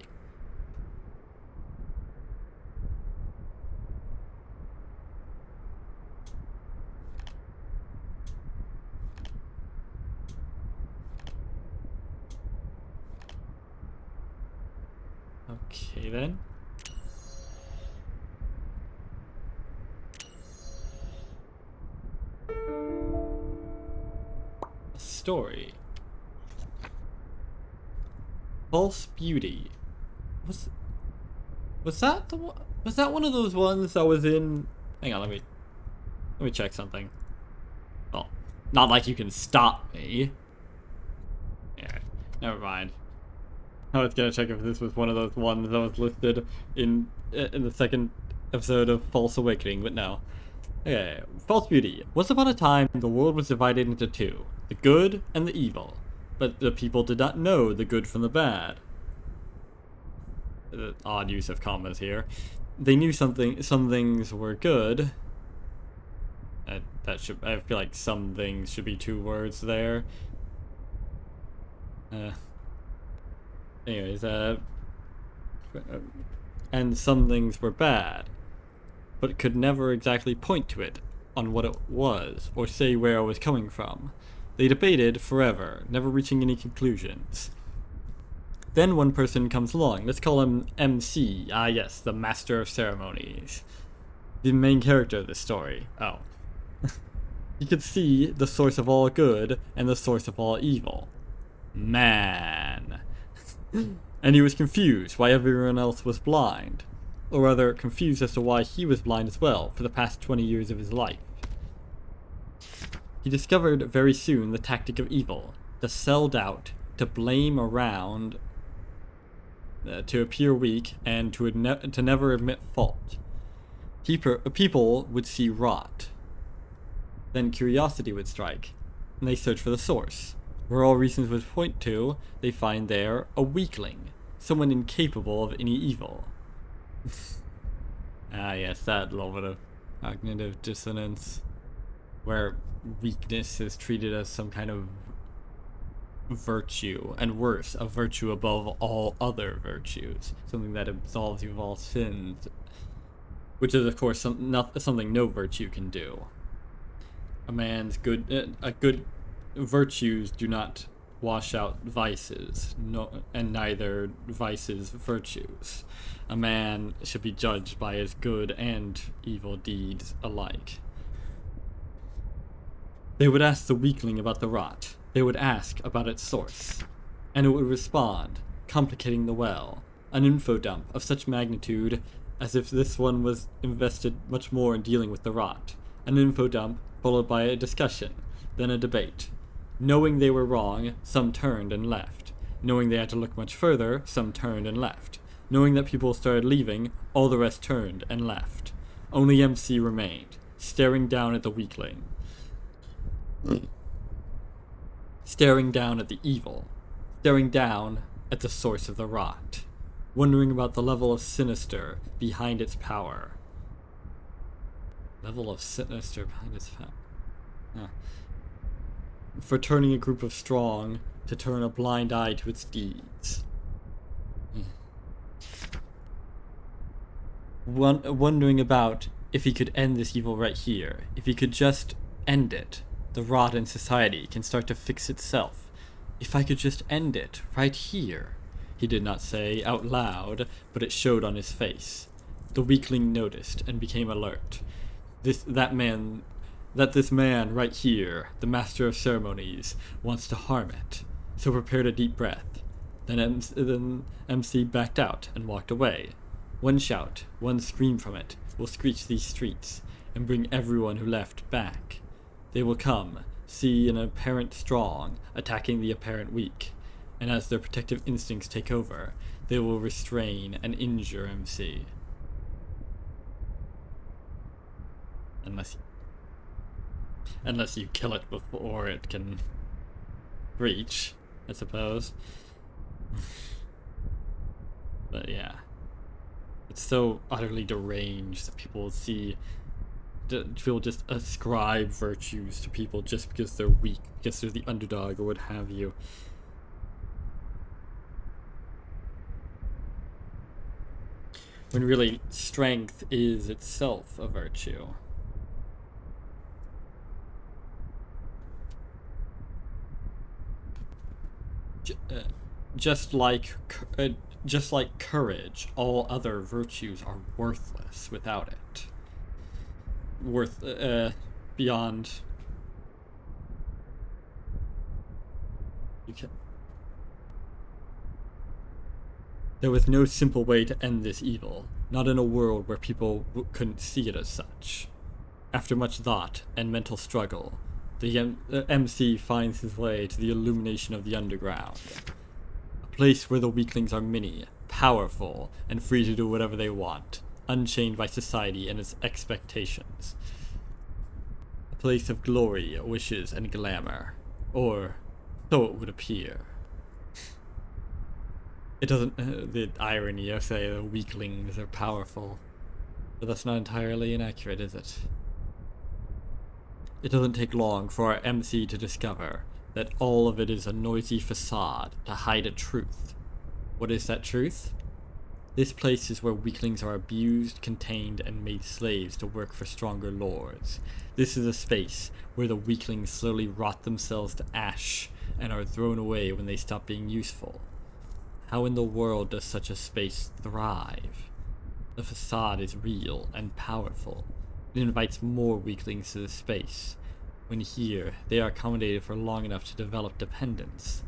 Okay then. A story. False Beauty. Was that the one? Was that one of those ones that was in? Hang on, let me check something. Well, not like you can stop me. Yeah, never mind. I was gonna check if this was one of those ones that was listed in the second episode of False Awakening, but no. Okay, False Beauty. Once upon a time, the world was divided into two: the good and the evil. But the people did not know the good from the bad. Odd use of commas here. They knew some things were good. I feel like some things should be two words there. Anyways, and some things were bad, but could never exactly point to it on what it was, or say where it was coming from. They debated forever, never reaching any conclusions. Then one person comes along. Let's call him MC. Ah yes, the Master of Ceremonies. The main character of this story. Oh. He could see the source of all good and the source of all evil. Man. And he was confused why everyone else was blind. Or rather, confused as to why he was blind as well for the past 20 years of his life. He discovered very soon the tactic of evil, to sell doubt, to blame around, to appear weak, and to never admit fault. People would see rot. Then curiosity would strike, and they search for the source. Where all reasons would point to, they find there a weakling, someone incapable of any evil. Ah yes, that little bit of cognitive dissonance, where weakness is treated as some kind of virtue, and worse, a virtue above all other virtues, something that absolves you of all sins, which is of course something no virtue can do. Good virtues do not wash out vices, and neither vices virtues. A man should be judged by his good and evil deeds alike. They would ask the weakling about the rot. They would ask about its source. And it would respond, complicating the well. An info dump of such magnitude as if this one was invested much more in dealing with the rot. An info dump followed by a discussion, then a debate. Knowing they were wrong, some turned and left. Knowing they had to look much further, some turned and left. Knowing that people started leaving, all the rest turned and left. Only MC remained, staring down at the weakling. Staring down at the evil. Staring down at the source of the rot. Wondering about the level of sinister behind its power. Level of sinister behind its power. Huh. For turning a group of strong to turn a blind eye to its deeds. Wondering about if he could end this evil right here. If he could just end it. The rot in society can start to fix itself. If I could just end it right here. He did not say out loud, but it showed on his face. The weakling noticed and became alert. This man right here, the Master of Ceremonies, wants to harm it. So prepared a deep breath. Then MC backed out and walked away. One shout, one scream from it will screech these streets and bring everyone who left back. They will come, see an apparent strong attacking the apparent weak, and as their protective instincts take over, they will restrain and injure MC. Unless you kill it before it can reach, I suppose. But yeah. It's so utterly deranged that people just ascribe virtues to people just because they're weak, because they're the underdog or what have you. When really, strength is itself a virtue. Just like courage, all other virtues are worthless without it. Beyond. There was no simple way to end this evil, not in a world where people couldn't see it as such. After much thought and mental struggle, the MC finds his way to the illumination of the underground. A place where the weaklings are many, powerful, and free to do whatever they want, unchained by society and its expectations. A place of glory, wishes, and glamour. Or so it would appear. It doesn't... the irony of saying the weaklings are powerful. But that's not entirely inaccurate, is it? It doesn't take long for our MC to discover that all of it is a noisy facade to hide a truth. What is that truth? This place is where weaklings are abused, contained, and made slaves to work for stronger lords. This is a space where the weaklings slowly rot themselves to ash and are thrown away when they stop being useful. How in the world does such a space thrive? The facade is real and powerful. It invites more weaklings to the space. When here, they are accommodated for long enough to develop dependence.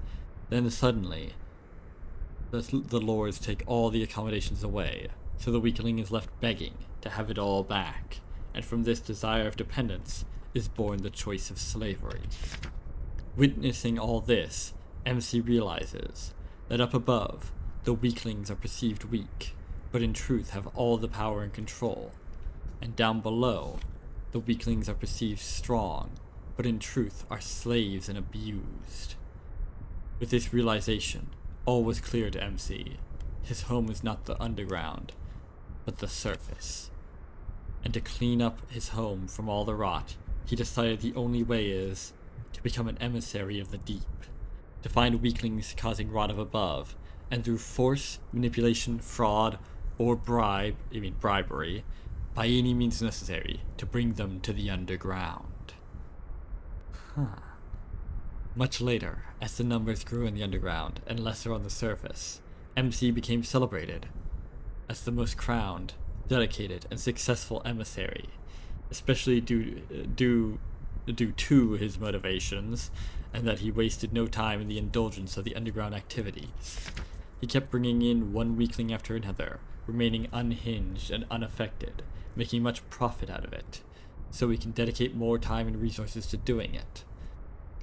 Then suddenly, the lords take all the accommodations away, so the weakling is left begging to have it all back, and from this desire of dependence is born the choice of slavery. Witnessing all this, MC realizes that up above, the weaklings are perceived weak, but in truth have all the power and control. And down below, the weaklings are perceived strong, but in truth are slaves and abused. With this realization, all was clear to MC. His home was not the underground, but the surface. And to clean up his home from all the rot, he decided the only way is to become an emissary of the deep, to find weaklings causing rot of above, and through force, manipulation, fraud, or bribery, by any means necessary, to bring them to the underground. Much later, as the numbers grew in the underground and lesser on the surface, MC became celebrated as the most crowned, dedicated, and successful emissary, especially due to his motivations, and that he wasted no time in the indulgence of the underground activities. He kept bringing in one weakling after another, remaining unhinged and unaffected, making much profit out of it, so he can dedicate more time and resources to doing it.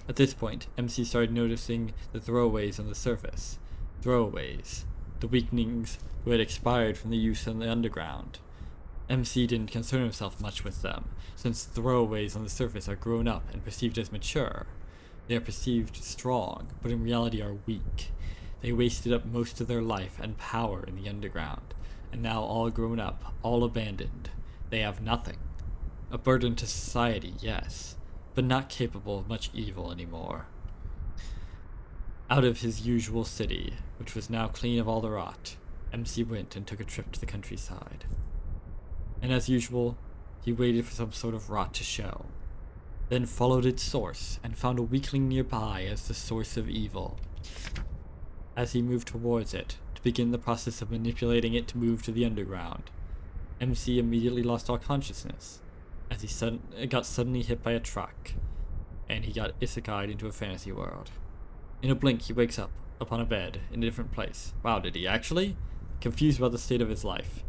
At this point, MC started noticing the throwaways on the surface. Throwaways, the weaklings who had expired from the use in the underground. MC didn't concern himself much with them, since throwaways on the surface are grown up and perceived as mature. They are perceived strong, but in reality are weak. They wasted up most of their life and power in the underground, and now all grown up, all abandoned. They have nothing. A burden to society, yes, but not capable of much evil anymore. Out of his usual city, which was now clean of all the rot, MC went and took a trip to the countryside. And as usual, he waited for some sort of rot to show, then followed its source and found a weakling nearby as the source of evil. As he moved towards it, to begin the process of manipulating it to move to the underground, MC immediately lost all consciousness, as he got suddenly hit by a truck, and he got isekai'd into a fantasy world. In a blink, he wakes up, upon a bed in a different place. Wow, did he actually? Confused about the state of his life,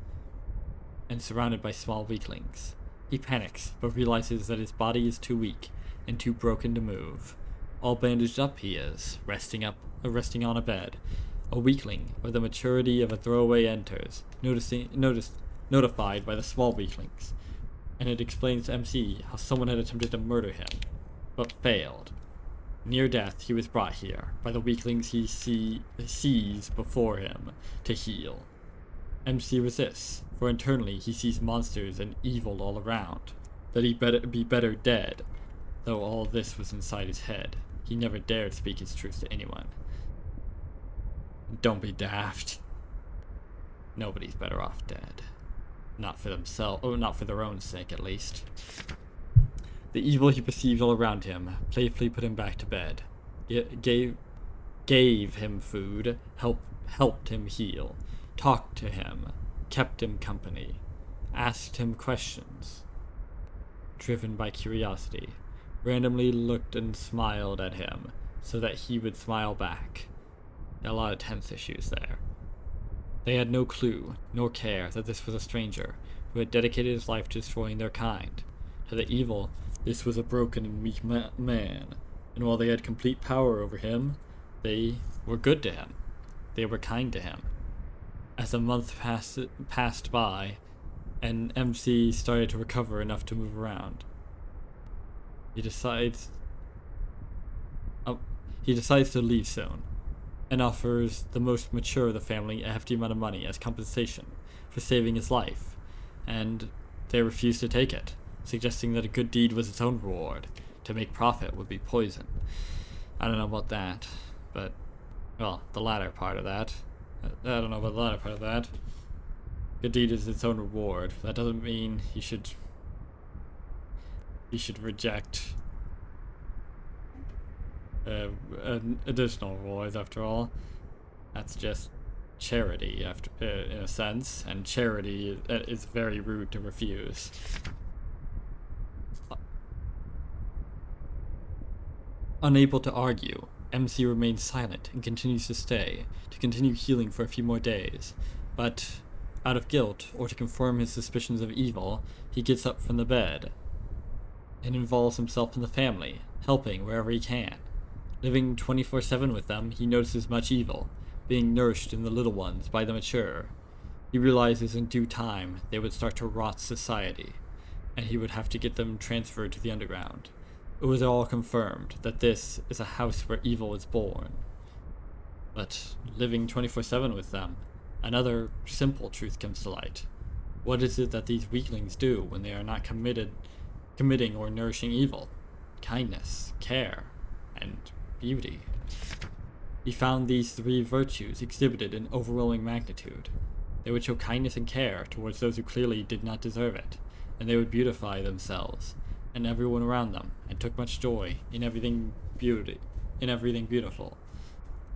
and surrounded by small weaklings. He panics, but realizes that his body is too weak and too broken to move. All bandaged up he is, resting on a bed. A weakling of the maturity of a throwaway enters, notified by the small weaklings, and it explains to MC how someone had attempted to murder him, but failed. Near death, he was brought here by the weaklings he sees before him to heal. MC resists, for internally he sees monsters and evil all around, that he'd be better dead, though all this was inside his head. He never dared speak his truth to anyone. Don't be daft. Nobody's better off dead. Not for themselves, or not for their own sake, at least. The evil he perceived all around him playfully put him back to bed. It gave him food, helped him heal, talked to him, kept him company, asked him questions. Driven by curiosity, randomly looked and smiled at him so that he would smile back. A lot of tense issues there. They had no clue, nor care, that this was a stranger who had dedicated his life to destroying their kind. To the evil, this was a broken and weak man, and while they had complete power over him, they were good to him. They were kind to him. As a month passed by, and MC started to recover enough to move around, he decides to leave soon, and offers the most mature of the family a hefty amount of money as compensation for saving his life, and they refuse to take it, suggesting that a good deed was its own reward. To make profit would be poison. I don't know about that, but, well, the latter part of that. I don't know about the latter part of that. Good deed is its own reward. That doesn't mean he should reject additional rewards, after all. That's just charity, in a sense, and charity is very rude to refuse. Unable to argue, MC remains silent and continues to stay, to continue healing for a few more days. But, out of guilt, or to confirm his suspicions of evil, he gets up from the bed and involves himself in the family, helping wherever he can. Living 24/7 with them, he notices much evil, being nourished in the little ones by the mature. He realizes in due time they would start to rot society, and he would have to get them transferred to the underground. It was all confirmed that this is a house where evil is born. But living 24/7 with them, another simple truth comes to light. What is it that these weaklings do when they are not committing or nourishing evil? Kindness, care, and beauty. He found these three virtues exhibited in overwhelming magnitude. They would show kindness and care towards those who clearly did not deserve it, and they would beautify themselves and everyone around them, and took much joy in everything beautiful.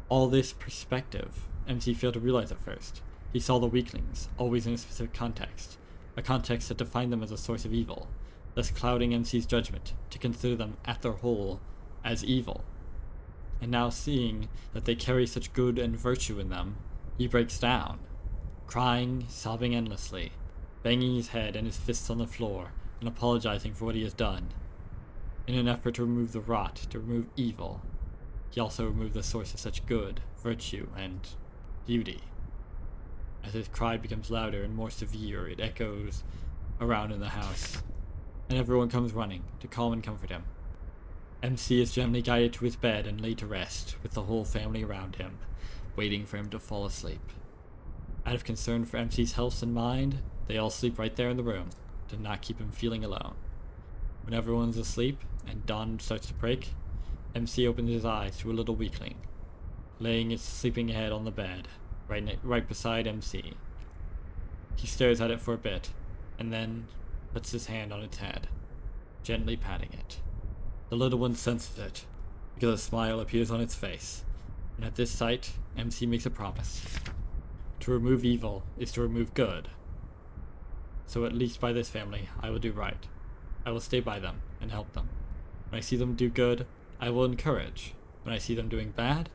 All this perspective MC failed to realize at first. He saw the weaklings, always in a specific context, a context that defined them as a source of evil, thus clouding MC's judgment to consider them at their whole as evil. And now seeing that they carry such good and virtue in them, he breaks down, crying, sobbing endlessly, banging his head and his fists on the floor, and apologizing for what he has done. In an effort to remove the rot, to remove evil, he also removed the source of such good, virtue, and beauty. As his cry becomes louder and more severe, it echoes around in the house, and everyone comes running to calm and comfort him. MC is gently guided to his bed and laid to rest, with the whole family around him, waiting for him to fall asleep. Out of concern for MC's health and mind, they all sleep right there in the room, to not keep him feeling alone. When everyone's asleep, and dawn starts to break, MC opens his eyes to a little weakling, laying its sleeping head on the bed, right beside MC. He stares at it for a bit, and then puts his hand on its head, gently patting it. The little one senses it, because a smile appears on its face, and at this sight, MC makes a promise. To remove evil is to remove good. So at least by this family, I will do right. I will stay by them and help them. When I see them do good, I will encourage. When I see them doing bad,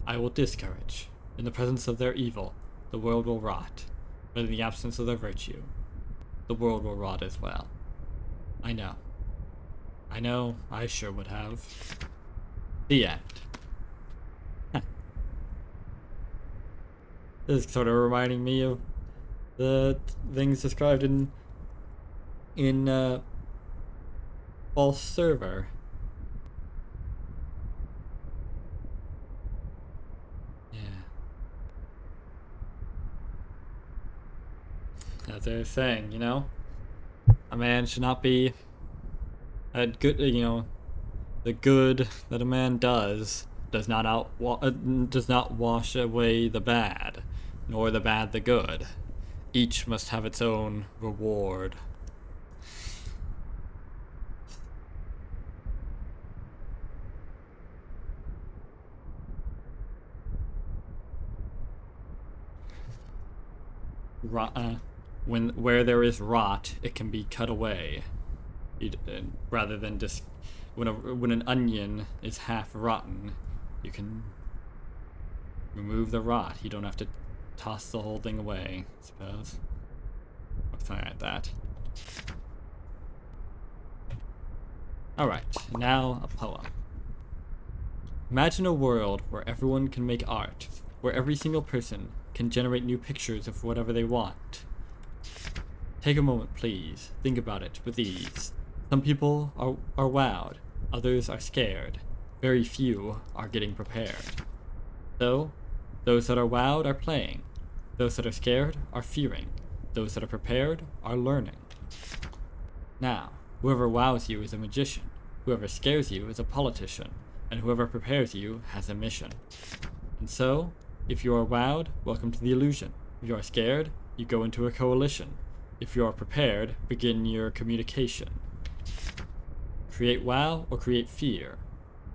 I will discourage. In the presence of their evil, the world will rot. But in the absence of their virtue, the world will rot as well. I know. I sure would have. The end. This is sort of reminding me of the things described in False Server. Yeah. As they were saying, a man should not be a good, the good that a man does not wash away the bad, nor the bad the good. Each must have its own reward. Where there is rot, it can be cut away. Rather than just when an onion is half rotten, you can remove the rot. You don't have to toss the whole thing away, I suppose. Or something like that. Alright, now a poem. Imagine a world where everyone can make art, where every single person can generate new pictures of whatever they want. Take a moment, please. Think about it with ease. Some people are wowed, others are scared. Very few are getting prepared. So, those that are wowed are playing. Those that are scared are fearing. Those that are prepared are learning. Now, whoever wows you is a magician. Whoever scares you is a politician. And whoever prepares you has a mission. And so, if you are wowed, welcome to the illusion. If you are scared, you go into a coalition. If you are prepared, begin your communication. Create wow or create fear.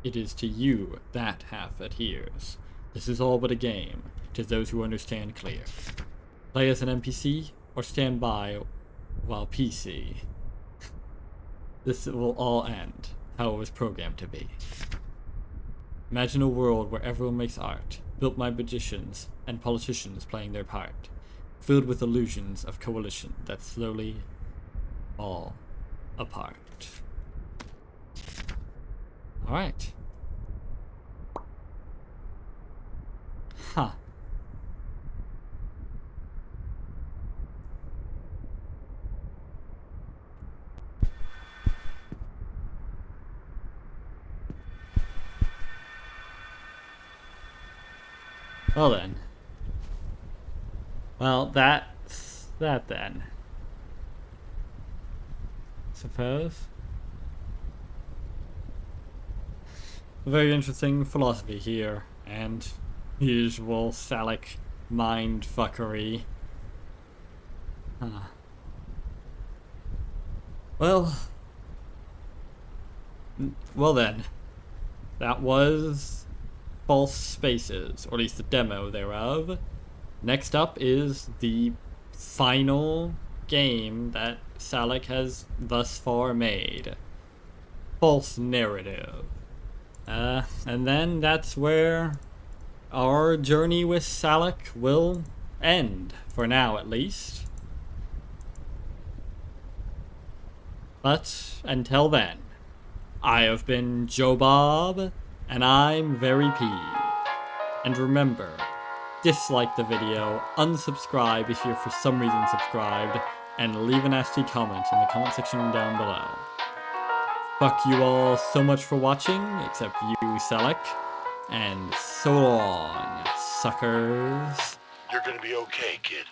It is to you that half adheres. This is all but a game, 'tis those who understand clear. Play as an NPC, or stand by while PC. This will all end, how it was programmed to be. Imagine a world where everyone makes art, built by magicians and politicians playing their part, filled with illusions of coalition that slowly fall apart. Alright. Huh. Well then. Well, that's that then. Suppose. Very interesting philosophy here, and usual phallic mind fuckery. Huh. Well then. That was False Spaces, or at least the demo thereof. Next up is the final game that Salic has thus far made. False Narrative. And then that's where our journey with Salic will end, for now at least. But until then, I have been Joe Bob, and I'm very peeved. And remember, dislike the video, unsubscribe if you're for some reason subscribed, and leave a nasty comment in the comment section down below. Fuck you all so much for watching, except you, Selec, and so long, suckers. You're gonna be okay, kid.